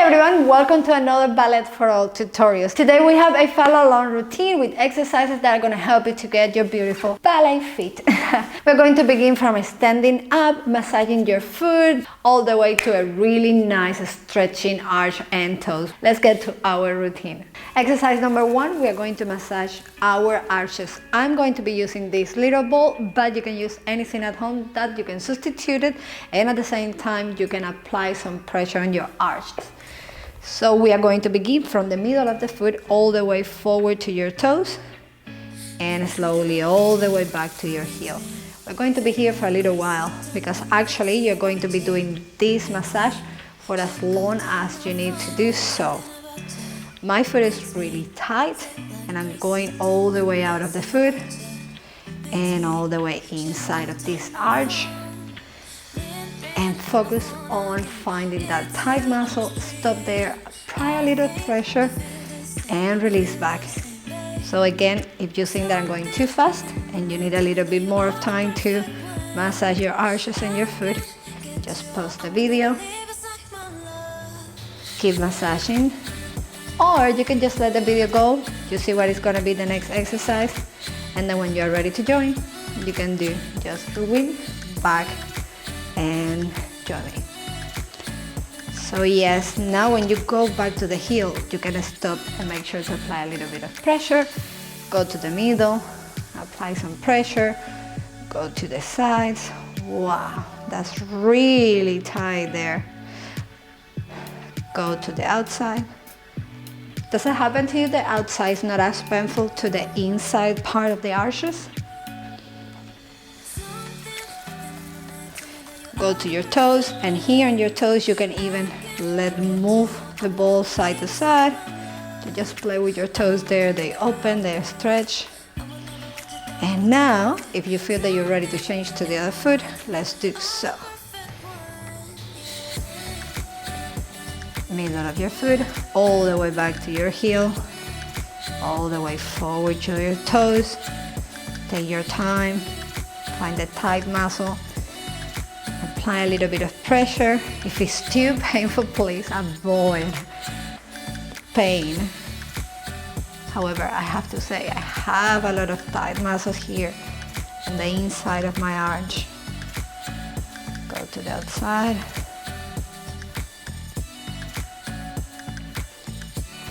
Hi everyone, welcome to another Ballet for All tutorials. Today we have a follow along routine with exercises that are going to help you to get your beautiful ballet feet. We're going to begin from standing up, massaging your foot, all the way to a really nice stretching arch and toes. Let's get to our routine. Exercise number 1, we are going to massage our arches. I'm going to be using this little ball, but you can use anything at home that you can substitute it, and at the same time you can apply some pressure on your arches. So we are going to begin from the middle of the foot all the way forward to your toes and slowly all the way back to your heel. We're going to be here for a little while because actually you're going to be doing this massage for as long as you need to do so. My foot is really tight and I'm going all the way out of the foot and all the way inside of this arch. And focus on finding that tight muscle. Stop there, apply a little pressure and release back. So again, if you think that I'm going too fast and you need a little bit more of time to massage your arches and your foot, just pause the video, keep massaging, or you can just let the video go. You see what is going to be the next exercise, and then when you're ready to join, you can do just the wind back and join me. So yes, now when you go back to the heel, you can stop and make sure to apply a little bit of pressure. Go to the middle, apply some pressure, go to the sides. Wow, that's really tight there. Go to the outside. Does it happen to you the outside is not as painful to the inside part of the arches? Go to your toes, and here on your toes you can even move the ball side to side. You just play with your toes there, they open, they stretch. And now, if you feel that you're ready to change to the other foot, let's do so. Middle of your foot, all the way back to your heel, all the way forward to your toes. Take your time, find the tight muscle. Apply a little bit of pressure. If it's too painful, please avoid pain. However, I have to say I have a lot of tight muscles here on the inside of my arch. Go to the outside.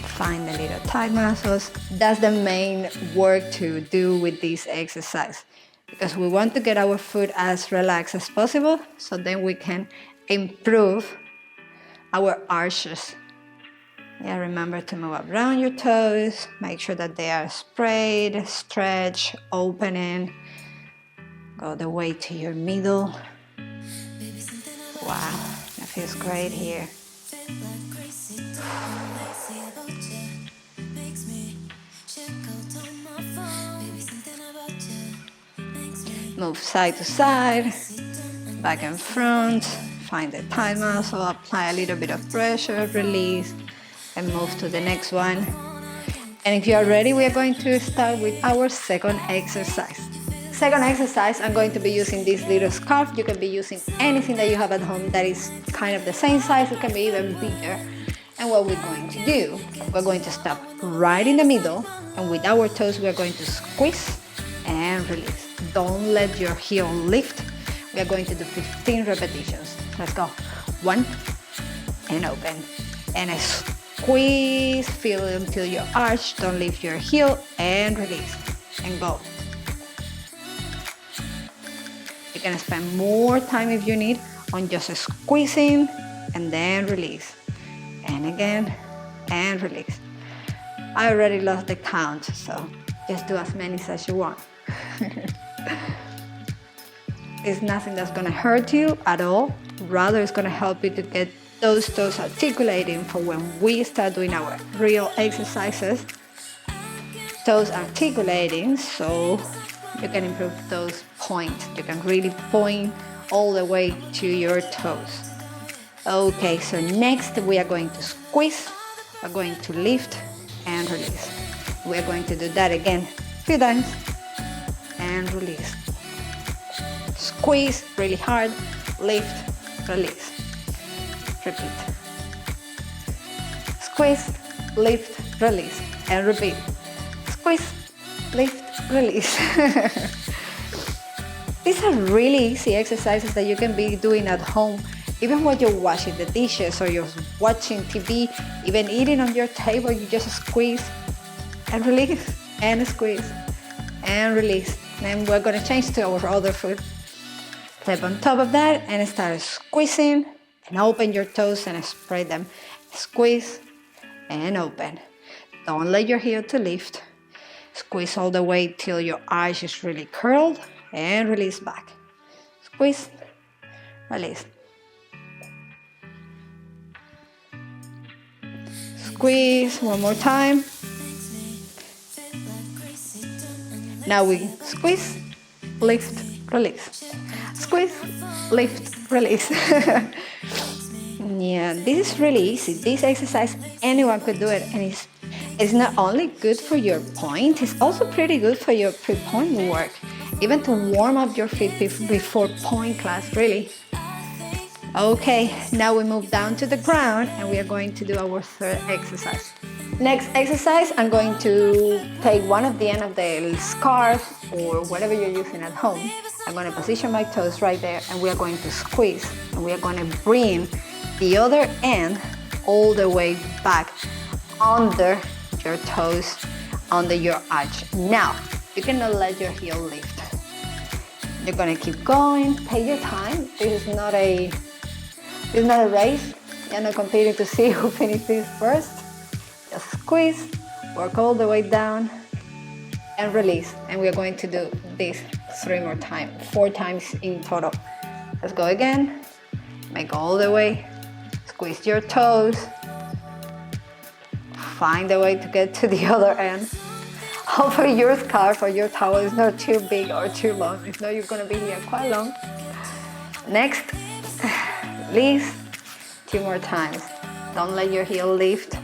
Find the little tight muscles. That's the main work to do with this exercise, because we want to get our foot as relaxed as possible, so then we can improve our arches. Yeah, remember to move around your toes, make sure that they are sprayed, stretch, opening, go the way to your middle. Wow, that feels great here. Move side to side, back and front, find the tight muscle, apply a little bit of pressure, release, and move to the next one. And if you are ready, we are going to start with our second exercise. Second exercise, I'm going to be using this little scarf. You can be using anything that you have at home that is kind of the same size. It can be even bigger. And what we're going to do, we're going to stop right in the middle, and with our toes, we're going to squeeze and release. Don't let your heel lift. We are going to do 15 repetitions. Let's go. 1 and open. And a squeeze, feel it until your arch. Don't lift your heel and release. And go. You can spend more time if you need on just squeezing and then release. And again, and release. I already lost the count, so just do as many as you want. It's nothing that's going to hurt you at all. Rather, it's going to help you to get those toes articulating for when we start doing our real exercises. Toes articulating, so you can improve those points. You can really point all the way to your toes. Okay, so next we are going to squeeze, we're going to lift and release. We're going to do that again a few times and release. Squeeze really hard, lift, release. Repeat. Squeeze, lift, release, and repeat. Squeeze, lift, release. These are really easy exercises that you can be doing at home, even when you're washing the dishes or you're watching TV, even eating on your table. You just squeeze and release, and squeeze and release. Then we're gonna change to our other foot. Step on top of that and start squeezing, and open your toes and spread them. Squeeze and open. Don't let your heel to lift. Squeeze all the way till your arch is really curled, and release back. Squeeze, release. Squeeze one more time. Now we squeeze, lift, release. Squeeze, lift, release. Yeah, this is really easy. This exercise, anyone could do it, and it's not only good for your point, it's also pretty good for your pre-point work, even to warm up your feet before point class, really. Okay, now we move down to the ground and we are going to do our third exercise. Next exercise, I'm going to take one of the end of the scarf or whatever you're using at home. I'm going to position my toes right there, and we are going to squeeze, and we are going to bring the other end all the way back under your toes, under your arch. Now, you cannot let your heel lift. You're going to keep going, take your time. This is not a race. You're not competing to see who finishes first. Just squeeze, work all the way down, and release. And we are going to do this 4 times in total. Let's go again. Make all the way. Squeeze your toes. Find a way to get to the other end. Hopefully your scarf or your towel is not too big or too long. If not, you're gonna be here quite long. Next, release 2 more times. Don't let your heel lift.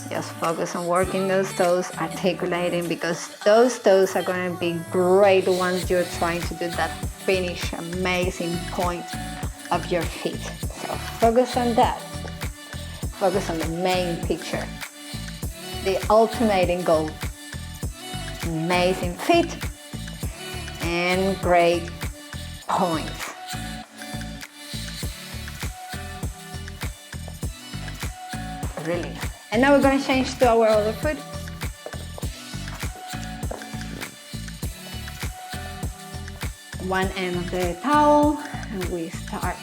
Just focus on working those toes, articulating, because those toes are gonna be great once you're trying to do that finish, amazing point of your feet. So focus on that. Focus on the main picture. The ultimate goal. Amazing feet and great points. Really. And now we're going to change to our other foot. One end of the towel, and we start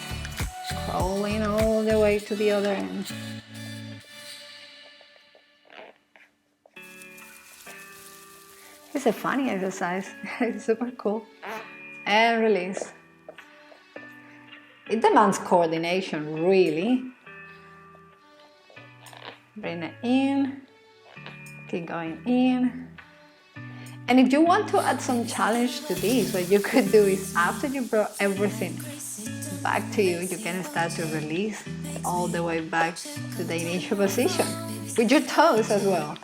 crawling all the way to the other end. It's a funny exercise. It's super cool. And release. It demands coordination, really. Bring it in. Keep going in. And if you want to add some challenge to this, what you could do is after you brought everything back to you, you can start to release all the way back to the initial position with your toes as well.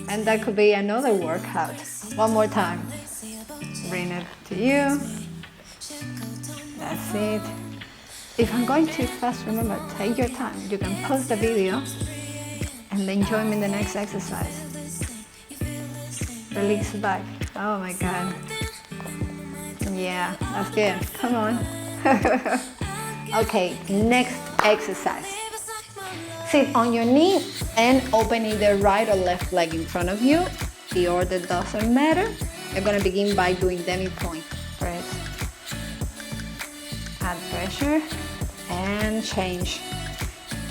And that could be another workout. One more time. Bring it to you. That's it. If I'm going too fast, remember, take your time. You can pause the video and then join me in the next exercise. Release back. Oh my God. Yeah, that's good. Come on. Okay, next exercise. Sit on your knee and open either right or left leg in front of you. The order doesn't matter. You're gonna begin by doing demi-point. Press. Add pressure and change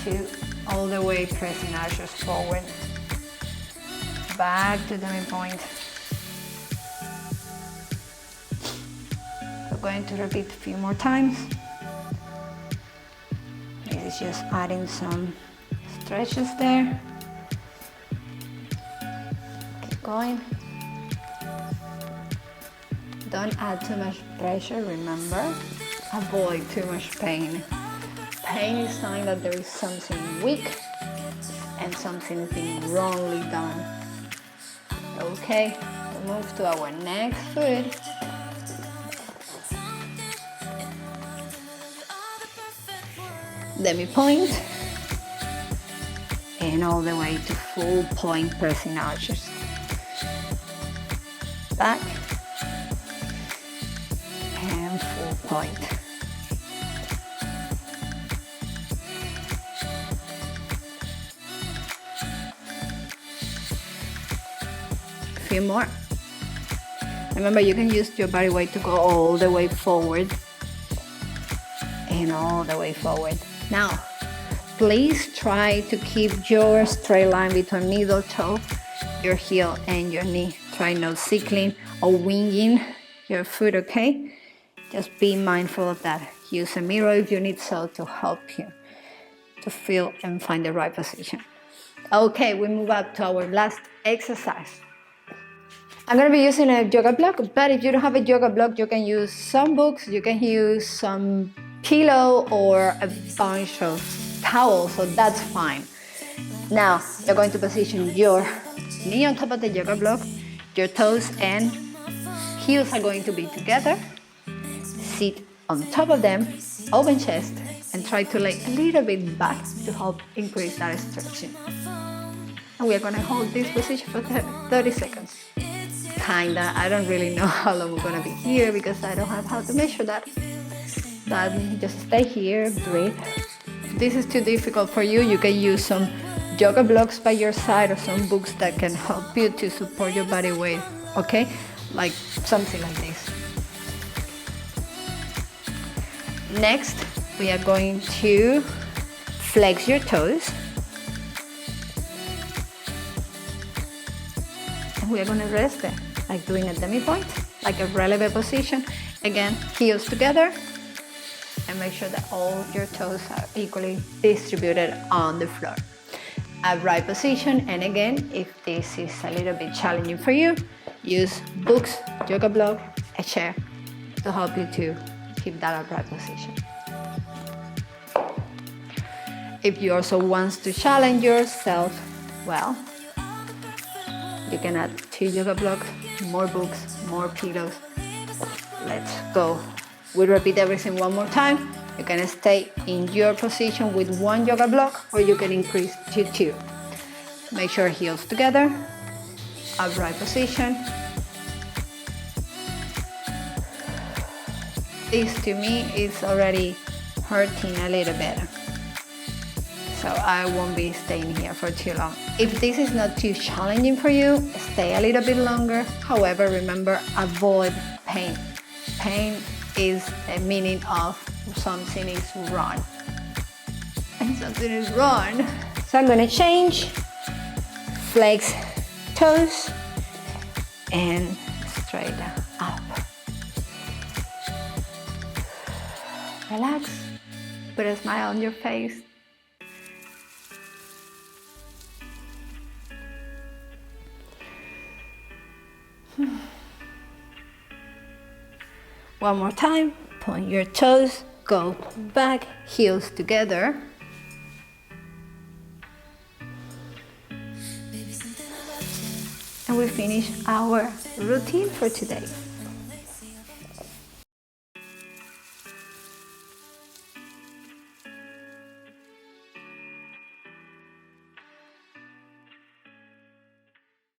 to all the way pressing arches forward. Back to demi-point. We're going to repeat a few more times. This is just adding some stretches there. Keep going. Don't add too much pressure, remember. Avoid too much pain. Pain is a sign that there is something weak and something being wrongly done. Okay, we'll move to our next foot. Demi-point. And and all the way to full point pressing arches. Back and full point. A few more. Remember, you can use your body weight to go all the way forward and all the way forward. Now, please try to keep your straight line between middle toe, your heel, and your knee. Try no cycling or winging your foot, okay? Just be mindful of that. Use a mirror if you need so to help you to feel and find the right position. Okay, we move up to our last exercise. I'm going to be using a yoga block, but if you don't have a yoga block, you can use some books, you can use some pillow or a bunch of towels, so that's fine. Now, you're going to position your knee on top of the yoga block, your toes and heels are going to be together. Sit on top of them, open chest, and try to lay a little bit back to help increase that stretching. And we are going to hold this position for 30 seconds. Kinda, I don't really know how long we're gonna be here because I don't have how to measure that. But just stay here, breathe. If this is too difficult for you, you can use some yoga blocks by your side or some books that can help you to support your body weight, okay? Like something like this. Next, we are going to flex your toes. And we are gonna rest there, like doing a demi-point, like a releve position. Again, heels together, and make sure that all your toes are equally distributed on the floor. Upright position, and again, if this is a little bit challenging for you, use books, yoga block, a chair to help you to keep that upright position. If you also want to challenge yourself, well, you can add 2 yoga blocks, more books, more pillows. Let's go. We repeat everything one more time. You can stay in your position with 1 yoga block, or you can increase to 2. Make sure heels together, upright position. This to me is already hurting a little bit, so I won't be staying here for too long. If this is not too challenging for you, stay a little bit longer. However, remember, avoid pain. Pain is the meaning of something is wrong. And something is wrong. So I'm gonna change, flex toes, and straight up. Relax, put a smile on your face. One more time, point your toes, go back, heels together. And we finish our routine for today.